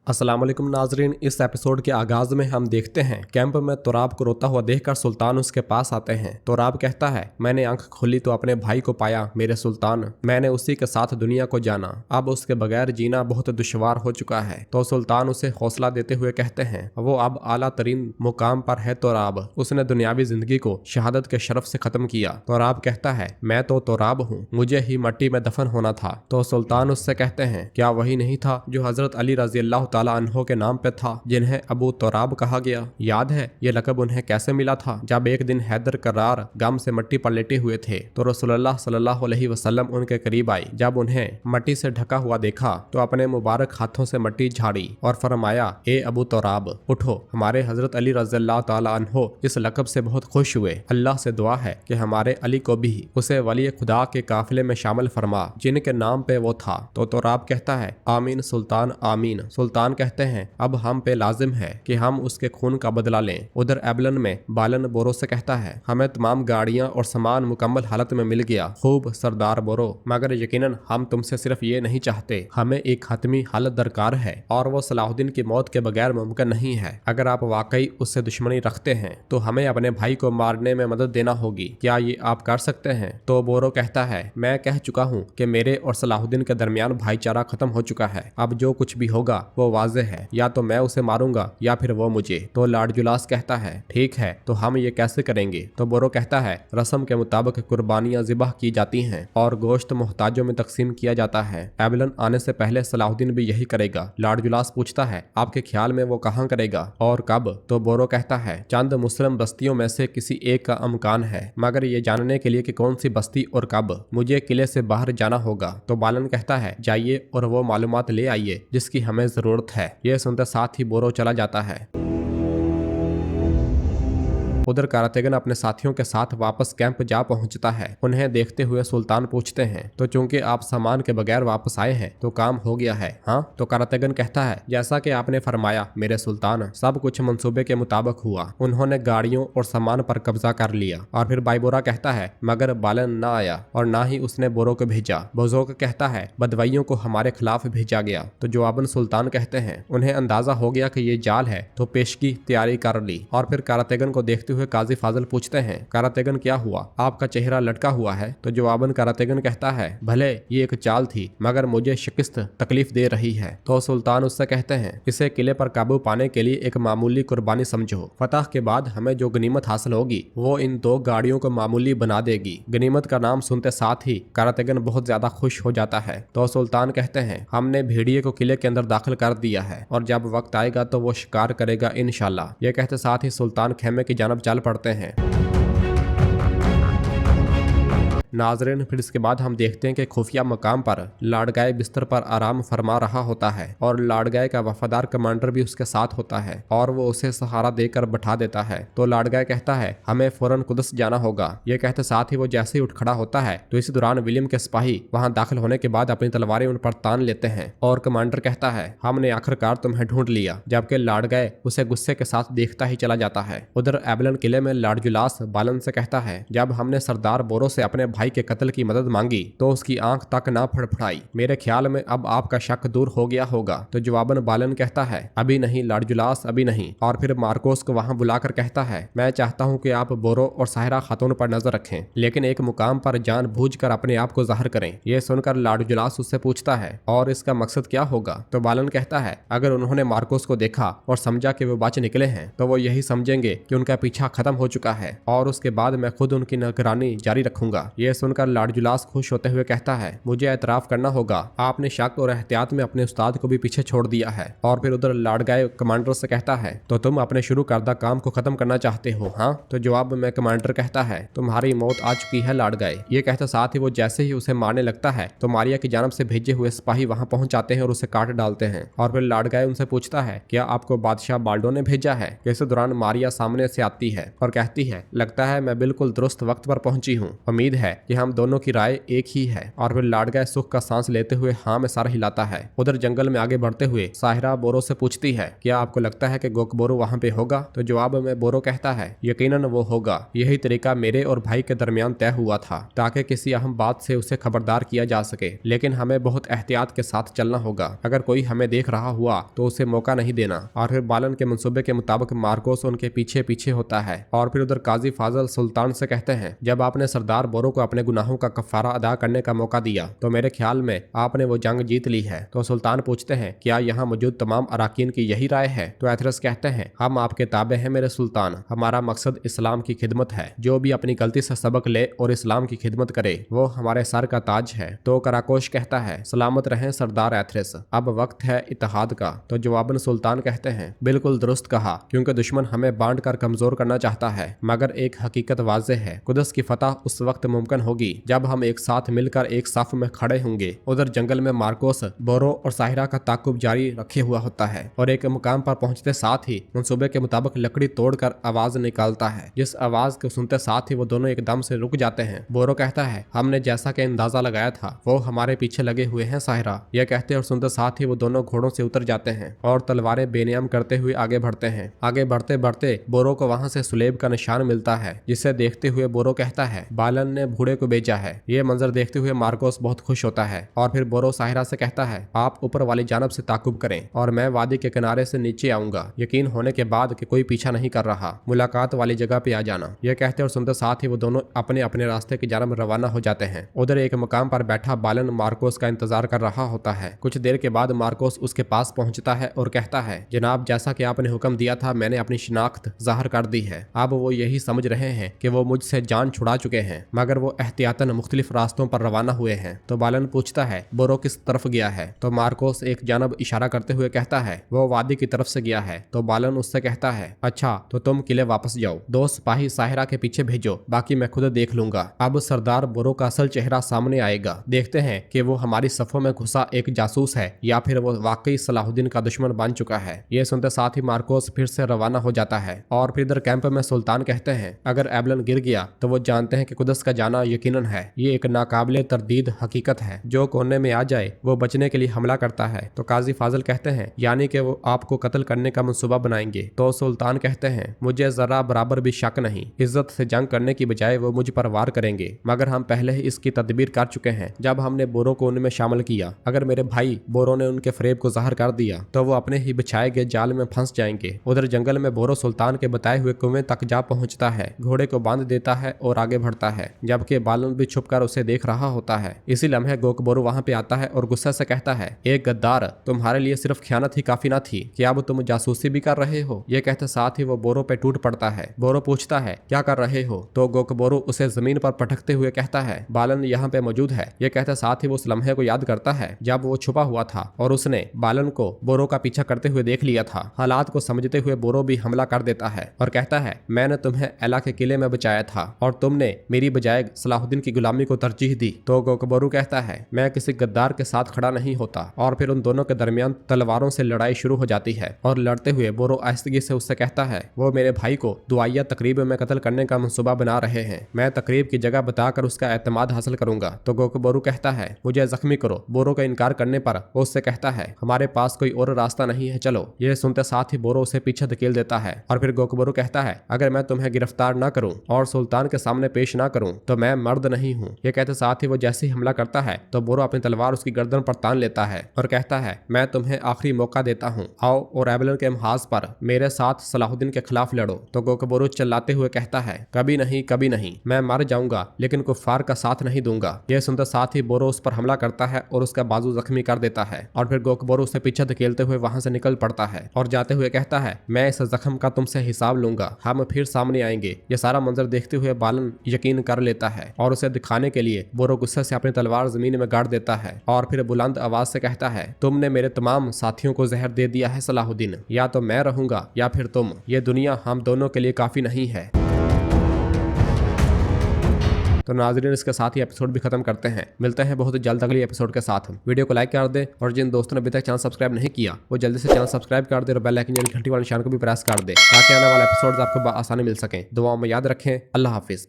अस्सलाम वालेकुम नाजरीन। इस एपिसोड के आगाज में हम देखते हैं कैंप में तुराब को रोता हुआ देखकर सुल्तान उसके पास आते हैं। तुराब कहता है, मैंने आंख खोली तो अपने भाई को पाया मेरे सुल्तान, मैंने उसी के साथ दुनिया को जाना, अब उसके बगैर जीना बहुत दुश्वार हो चुका है। तो सुल्तान उसे हौसला देते हुए कहते हैं वो अब आला तरीन मुकाम पर है। तुराब उसने दुनियावी जिंदगी को शहादत के शरफ से खत्म किया। तुराब कहता है, मैं तो तुराब हूँ, मुझे ही मट्टी में दफन होना था। तो सुल्तान उससे कहते हैं, क्या वही नहीं था जो हजरत अली रजी अल्लाह ताला अन्हो के नाम पे था, जिन्हें अबू तुराब कहा गया? याद है ये लकब उन्हें कैसे मिला था? जब एक दिन हैदर करार गम से मट्टी पर लेटे हुए थे तो रसूलुल्लाह सल्लल्लाहु अलैहि वसल्लम उनके करीब आई। जब उन्हें मट्टी से ढका हुआ देखा तो अपने मुबारक हाथों से मट्टी झाड़ी और फरमाया, ए अबू तुराब उठो, हमारे हजरत अली रजी अल्लाह ताला अन्हो इस लकब से बहुत खुश हुए। अल्लाह से दुआ है कि हमारे अली को भी उसे वली खुदा के काफिले में शामिल फरमा जिनके नाम पे वो था। तो तुराब कहता है, आमीन सुल्तान आमीन। सुल्तान कहते हैं, अब हम पे लाजिम है कि हम उसके खून का बदला लें। उधर एबलन में बालन बोरो से कहता है, हमें तमाम गाड़ियां और सामान मुकम्मल हालत में मिल गया। खूब सरदार बोरो, मगर यकीनन हम तुमसे सिर्फ ये नहीं चाहते, हमें एक हतमी हालत दरकार है और वो सलाहुद्दीन की मौत के बगैर मुमकिन नहीं है। अगर आप वाकई उससे दुश्मनी रखते हैं तो हमें अपने भाई को मारने में मदद देना होगी। क्या ये आप कर सकते हैं? तो बोरो कहता है, मैं कह चुका हूँ कि मेरे और सलाहुद्दीन के दरमियान भाईचारा खत्म हो चुका है। अब जो कुछ भी होगा वो वाज़ेह है, या तो मैं उसे मारूंगा या फिर वो मुझे। तो लॉर्ड जुलास कहता है, ठीक है, तो हम ये कैसे करेंगे? तो बोरो कहता है, रस्म के मुताबिक कुर्बानियां ज़िबाह की जाती हैं और गोश्त मोहताजों में तकसीम किया जाता है। एबलन आने से पहले सलाहुद्दीन भी यही करेगा। लॉर्ड जुलास पूछता है, आपके ख्याल में वो कहाँ करेगा और कब? तो बोरो कहता है, चंद मुस्लिम बस्तियों में से किसी एक का अमकान है, मगर ये जानने के लिए कि कौन सी बस्ती और कब, मुझे किले से बाहर जाना होगा। तो बालन कहता है, जाइए और वो मालूमात ले आइए जिसकी हमें जरूरत है। यह सुनते साथ ही बोरो चला जाता है। उधर कारातेगन अपने साथियों के साथ वापस कैंप जा पहुंचता है। उन्हें देखते हुए सुल्तान पूछते हैं, तो चूंकि आप सामान के बगैर वापस आए हैं तो काम हो गया है? हाँ। तो कारातेगन कहता है, जैसा कि आपने फरमाया मेरे सुल्तान, सब कुछ मंसूबे के मुताबिक हुआ। उन्होंने गाड़ियों और सामान पर कब्जा कर लिया। और फिर बाइबोरा कहता है, मगर बालन न आया और ना ही उसने बोरो को भेजा। बोजोक कहता है, बदवाइयों को हमारे खिलाफ भेजा गया। तो जवाबन सुल्तान कहते हैं, उन्हें अंदाजा हो गया कि ये जाल है तो पेशगी तैयारी कर ली। और फिर कारातेगन को देखते हुए काजी फाजिल पूछते हैं, कारातेगन क्या हुआ, आपका चेहरा लटका हुआ है? तो जवाबन कारातेगन कहता है, भले ये एक चाल थी मगर मुझे शिकस्त तकलीफ दे रही है। तो सुल्तान उससे कहते हैं, इसे किले पर काबू पाने के लिए एक मामूली कुर्बानी समझो। फतह के बाद हमें जो गनीमत हासिल होगी वो इन 2 गाड़ियों को मामूली बना देगी। गनीमत का नाम सुनते साथ ही कारातेगन बहुत ज्यादा खुश हो जाता है। तो सुल्तान कहते हैं, हमने भेड़िए को किले के अंदर दाखिल कर दिया है और जब वक्त आएगा तो वो शिकार करेगा इंशाल्लाह। ये कहते साथ ही सुल्तान खेमे की जानब चल पड़ते हैं। नाजरीन, फिर इसके बाद हम देखते हैं कि खुफिया मकाम पर लाडगाय बिस्तर पर आराम फरमा रहा होता है और लाडगाय का वफादार कमांडर भी उसके साथ होता है और वो उसे सहारा देकर बैठा देता है। तो लाडगाय कहता है, हमें फौरन कुदस जाना होगा। ये कहते साथ ही वो जैसे ही उठ खड़ा होता है तो इसी दौरान विलियम के सिपाही वहां दाखिल होने के बाद अपनी तलवारें उन पर तान लेते हैं और कमांडर कहता है, हमने आखिरकार तुम्हें ढूंढ लिया। जबकि लाडगाय उसे गुस्से के साथ देखता ही चला जाता है। उधर एबलन किले में लॉर्ड जुलास बालन से कहता है, जब हमने सरदार बोरो से अपने भाई के कत्ल की मदद मांगी तो उसकी आंख तक ना फड़फड़ाई। मेरे ख्याल में अब आपका शक दूर हो गया होगा। तो जवाबन बालन कहता है, अभी नहीं लॉर्ड जुलास, अभी नहीं। और फिर मार्कोस को वहां बुलाकर कहता है, मैं चाहता हूं कि आप बोरो और साहिरा खातून पर नजर रखें, लेकिन एक मुकाम पर जानबूझकर अपने आप को जाहिर करें। यह सुनकर लॉर्ड जुलास उससे पूछता है, और इसका मकसद क्या होगा? तो बालन कहता है, अगर उन्होंने मार्कोस को देखा और समझा कि वो बच निकले हैं तो वो यही समझेंगे कि उनका पीछा खत्म हो चुका है और उसके बाद मैं खुद उनकी निगरानी जारी रखूंगा। यह सुनकर लॉर्ड जुलास खुश होते हुए कहता है, मुझे एतराफ करना होगा, आपने शक और एहतियात में अपने उस्ताद को भी पीछे छोड़ दिया है। और फिर उधर लाडगाय कमांडर से कहता है, तो तुम अपने शुरू करदा काम को खत्म करना चाहते हो? हाँ। तो जवाब में कमांडर कहता है, तुम्हारी मौत आ चुकी है लाडगाय। ये कहता साथ ही वो जैसे ही उसे मारने लगता है तो मारिया की जानब से भेजे हुए सिपाही वहां पहुंच जाते हैं और उसे काट डालते हैं। और फिर लाडगाय उनसे पूछता है, क्या आपको बादशाह बाल्डो ने भेजा है? इस दौरान मारिया सामने से आती है और कहती है, लगता है मैं बिल्कुल दुरुस्त वक्त पर पहुंची हूँ। उम्मीद है कि हम दोनों की राय एक ही है और फिर लाडगा सुख का सांस लेते हुए हाँ में सर हिलाता है। उधर जंगल में आगे बढ़ते हुए साहिरा बोरो से पूछती है, क्या आपको लगता है कि गोकबोरो वहाँ पे होगा? तो जवाब में बोरो कहता है, यकीनन वो होगा। यही तरीका मेरे और भाई के दरमियान तय हुआ था ताकि किसी अहम बात से उसे खबरदार किया जा सके, लेकिन हमें बहुत एहतियात के साथ चलना होगा। अगर कोई हमें देख रहा हुआ तो उसे मौका नहीं देना। और फिर बालन के मंसूबे के मुताबिक मार्कोस उनके पीछे पीछे होता है। और फिर उधर काजी फाजल सुल्तान से कहते हैं, जब आपने सरदार बोरो को अपने गुनाहों का कफारा अदा करने का मौका दिया तो मेरे ख्याल में आपने वो जंग जीत ली है। तो सुल्तान पूछते हैं, क्या यहाँ मौजूद तमाम अराकीन की यही राय है? तो एथरस कहते हैं, हम आपके ताबे हैं मेरे सुल्तान। हमारा मकसद इस्लाम की खिदमत है। जो भी अपनी गलती से सबक ले और इस्लाम की खिदमत करे वो हमारे सर का ताज है। तो कराकोश कहता है, सलामत रहें सरदार एथरस, अब वक्त है इत्तेहाद का। तो जवाबन सुल्तान कहते हैं, बिल्कुल दुरुस्त कहा, क्योंकि दुश्मन हमें बांट कर कमजोर करना चाहता है, मगर एक हकीकत वाज़ेह है, कुदस की फतह उस वक्त मुमकिन होगी जब हम एक साथ मिलकर एक साफ में खड़े होंगे। उधर जंगल में मार्कोस बोरो और साहिरा का ताकुब जारी रखे हुआ होता है और एक मुकाम पर पहुंचते साथ ही मंसूबे के मुताबिक लकड़ी तोड़कर आवाज निकालता है। जिस आवाज को सुनते साथ ही वो दोनों एकदम से रुक जाते हैं। बोरो कहता है, हमने जैसा कि अंदाजा लगाया था वो हमारे पीछे लगे हुए हैं साहिरा। यह कहते और सुनते साथ ही वो दोनों घोड़ों से उतर जाते हैं और तलवारें बेनियाम करते हुए आगे बढ़ते हैं। आगे बढ़ते बढ़ते बोरो को वहां से सुलेब का निशान मिलता है, जिसे देखते हुए बोरो कहता है, बालन ने बूढ़े को भेजा है। ये मंजर देखते हुए मार्कोस बहुत खुश होता है और फिर बोरो साहिरा से कहता है, आप ऊपर वाली जानब से ताकुब करें और मैं वादी के किनारे से नीचे आऊंगा। यकीन होने के बाद कि कोई पीछा नहीं कर रहा, मुलाकात वाली जगह पे आ जाना। यह कहते और सुनते साथ ही वो दोनों अपने अपने रास्ते की जानब रवाना हो जाते हैं। उधर एक मकाम पर बैठा बालन मार्कोस का इंतजार कर रहा होता है। कुछ देर के बाद मार्कोस उसके पास पहुंचता है और कहता है, जनाब, जैसा कि आपने हुक्म दिया था मैंने अपनी शिनाख्त जाहिर कर दी है। अब वो यही समझ रहे हैं कि वो मुझसे जान छुड़ा चुके हैं, मगर वो एहतियातन मुख्तलिफ रास्तों पर रवाना हुए हैं। तो बालन पूछता है, बोरो किस तरफ गया है? तो मार्कोस एक जानब इशारा करते हुए कहता है, वो वादी की तरफ से गया है। तो बालन उससे कहता है, अच्छा तो तुम किले वापस जाओ, 2 सिपाही साहिरा के पीछे भेजो, बाकी मैं खुद देख लूंगा। अब सरदार बोरो का असल चेहरा सामने आएगा। देखते हैं कि वो हमारी सफों में घुसा एक जासूस है या फिर वो वाकई सलाहुद्दीन का दुश्मन बन चुका है। ये सुनते साथ ही मार्कोस फिर से रवाना हो जाता है। और फिर इधर कैंप में सुल्तान कहते हैं, अगर एबलन गिर गया तो वो जानते हैं कि कुदस का जाना यकीनन है। ये एक नाकाबिले तरदीद हकीकत है। जो कोने में आ जाए वो बचने के लिए हमला करता है। तो काजी फाजिल कहते हैं, यानी कि वो आपको कत्ल करने का मंसूबा बनाएंगे। तो सुल्तान कहते हैं, मुझे जरा बराबर भी शक नहीं, इज्जत से जंग करने की बजाय वो मुझ पर वार करेंगे, मगर हम पहले ही इसकी तदबीर कर चुके हैं जब हमने बोरो को उनमें शामिल किया। अगर मेरे भाई बोरो ने उनके फरेब को जाहिर कर दिया तो वो अपने ही बिछाए गए जाल में फंस जाएंगे। उधर जंगल में बोरो सुल्तान के बताए हुए कुएं तक जा पहुंचता है, घोड़े को बांध देता है और आगे बढ़ता है, जबकि बालन भी छुपकर उसे देख रहा होता है। इसी लम्हे गोकबोरो वहां पे आता है और गुस्से से कहता है, एक गद्दार, तुम्हारे लिए सिर्फ खयानत ही काफी न थी, क्या अब तुम जासूसी भी कर रहे हो? ये कहते साथ ही वो बोरो पे टूट पड़ता है। बोरो पूछता है, क्या कर रहे हो? तो गोकबोरो उसे जमीन पर पटकते हुए कहता है, बालन यहाँ पे मौजूद है। ये कहते साथ ही वो उस लम्हे को याद करता है जब वो छुपा हुआ था और उसने बालन को बोरो का पीछा करते हुए देख लिया था। हालात को समझते हुए बोरो भी हमला कर देता है और कहता है, मैंने तुम्हें एला के किले में बचाया था और तुमने मेरी बजाय सलाहुद्दीन की गुलामी को तरजीह दी। तो गोकबोरो कहता है, मैं किसी गद्दार के साथ खड़ा नहीं होता। और फिर उन दोनों के दरमियान तलवारों से लड़ाई शुरू हो जाती है और लड़ते हुए बोरो आहिस्तगी से उससे कहता है, वो मेरे भाई को दुआया तकरीब में कत्ल करने का मंसूबा बना रहे हैं, मैं तकरीब की जगह बताकर उसका एतमाद हासिल करूंगा। तो गोकबोरो कहता है, मुझे जख्मी करो। बोरो का इनकार करने पर वो उससे कहता है, हमारे पास कोई और रास्ता नहीं है, चलो। ये सुनते साथ ही बोरो उसे पीछे धकेल देता है और फिर गोकबोरो कहता है, अगर मैं तुम्हें गिरफ्तार न करूं और सुल्तान के सामने पेश ना करूं तो मैं मर्द नहीं हूं। ये कहते साथ ही वो जैसे ही हमला करता है तो बोरो अपनी तलवार उसकी गर्दन पर तान लेता है और कहता है, मैं तुम्हें आखिरी मौका देता हूं, आओ और एबलन के महाज पर मेरे साथ सलाहुद्दीन के खिलाफ लड़ो। तो गोकबोरो चिल्लाते हुए कहता है, कभी नहीं, कभी नहीं, मैं मर जाऊंगा लेकिन कुफ्फार का साथ नहीं दूंगा। यह सुनते साथ ही बोरो उस पर हमला करता है और उसका बाजू जख्मी कर देता है और फिर गोकबोरो उसे पीछे धकेलते हुए वहां से निकल पड़ता है और जाते हुए कहता है, मैं इस जख्म का तुमसे हिसाब लूंगा, हम फिर सामने आएंगे। ये सारा मंजर देखते हुए बालन यकीन कर लेता है और उसे दिखाने के लिए बोरो गुस्से से अपनी तलवार जमीन में गाड़ देता है और फिर बुलंद आवाज से कहता है, तुमने मेरे तमाम साथियों को जहर दे दिया है सलाहुद्दीन, या तो मैं रहूंगा या फिर तुम। ये दुनिया हम दोनों के लिए काफी नहीं है। तो नाज़रीन, इसके साथ ही एपिसोड भी खत्म करते हैं। मिलते हैं बहुत जल्द अगली एपिसोड के साथ। वीडियो को लाइक कर दे और जिन दोस्तों ने अभी तक चैनल सब्सक्राइब नहीं किया वो जल्दी से चैनल सब्सक्राइब कर दे और बेल आइकन यानी घंटी वाले निशान को भी प्रेस कर दे ताकि आने वाला एपिसोड आपको आसानी मिल सके। दुआओं में याद रखें। अल्लाह हाफिज।